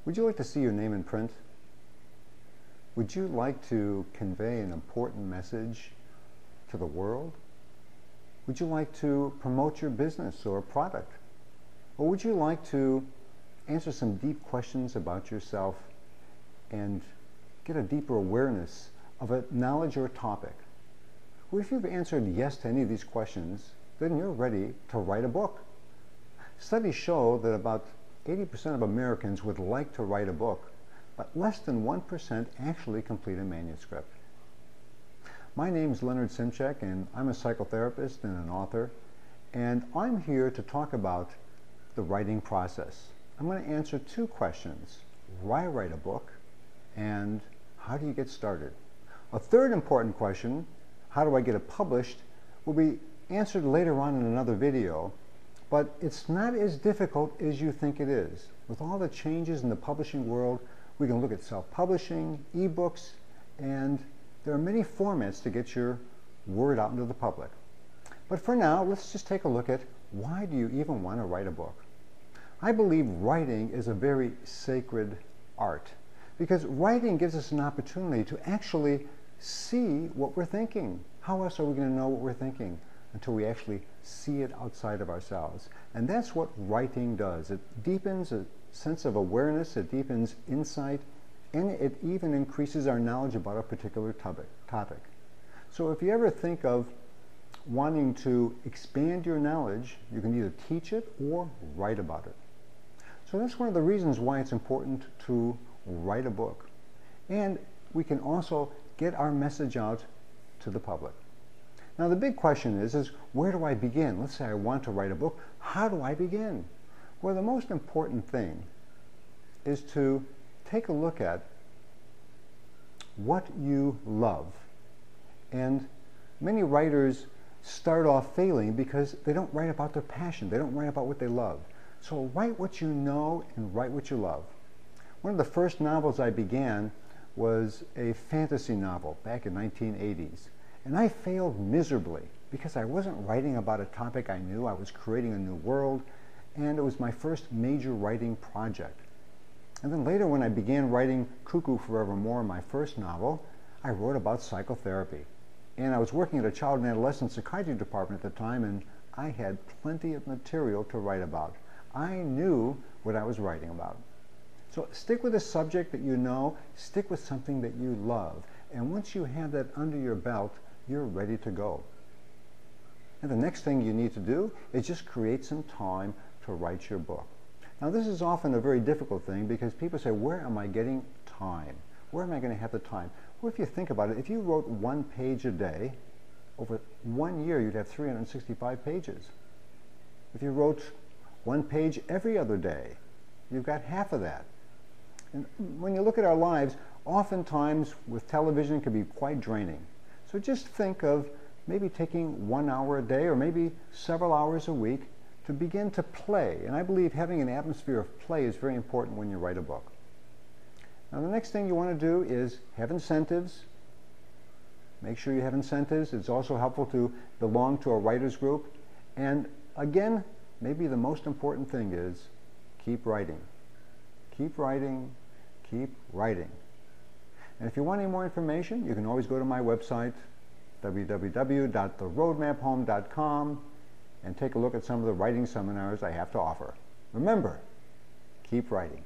Would you like to see your name in print? Would you like to convey an important message to the world? Would you like to promote your business or product? Or would you like to answer some deep questions about yourself and get a deeper awareness of a knowledge or topic? Well, if you've answered yes to any of these questions, then you're ready to write a book. Studies show that about 80% of Americans would like to write a book, but less than 1% actually complete a manuscript. My name is Leonard Simchek, and I'm a psychotherapist and an author, and I'm here to talk about the writing process. I'm going to answer two questions: why write a book, and how do you get started? A third important question, how do I get it published, will be answered later on in another video, but it's not as difficult as you think it is. With all the changes in the publishing world, we can look at self-publishing, ebooks, and there are many formats to get your word out into the public. But for now, let's just take a look at why do you even want to write a book? I believe writing is a very sacred art, because writing gives us an opportunity to actually see what we're thinking. How else are we going to know what we're thinking until we actually see it outside of ourselves? And that's what writing does. It deepens a sense of awareness, it deepens insight, and it even increases our knowledge about a particular topic. So if you ever think of wanting to expand your knowledge, you can either teach it or write about it. So that's one of the reasons why it's important to write a book. And we can also get our message out to the public. Now the big question is where do I begin? Let's say I want to write a book. How do I begin? Well, the most important thing is to take a look at what you love. And many writers start off failing because they don't write about their passion. They don't write about what they love. So write what you know and write what you love. One of the first novels I began was a fantasy novel back in 1980s. And I failed miserably because I wasn't writing about a topic I knew. I was creating a new world, and it was my first major writing project. And then later, when I began writing Cuckoo Forevermore, my first novel, I wrote about psychotherapy. And I was working at a child and adolescent psychiatry department at the time, and I had plenty of material to write about. I knew what I was writing about. So stick with a subject that you know, stick with something that you love. And once you have that under your belt, you're ready to go. And the next thing you need to do is just create some time to write your book. Now this is often a very difficult thing because people say, where am I getting time? Where am I going to have the time? Well, if you think about it, if you wrote 1 page a day, over 1 year you'd have 365 pages. If you wrote 1 page every other day, you've got half of that. And when you look at our lives, oftentimes with television it can be quite draining. So just think of maybe taking 1 hour a day or maybe several hours a week to begin to play. And I believe having an atmosphere of play is very important when you write a book. Now the next thing you want to do is have incentives. Make sure you have incentives. It's also helpful to belong to a writer's group. And again, maybe the most important thing is keep writing. Keep writing, keep writing. And if you want any more information, you can always go to my website, www.theroadmaphome.com, and take a look at some of the writing seminars I have to offer. Remember, keep writing.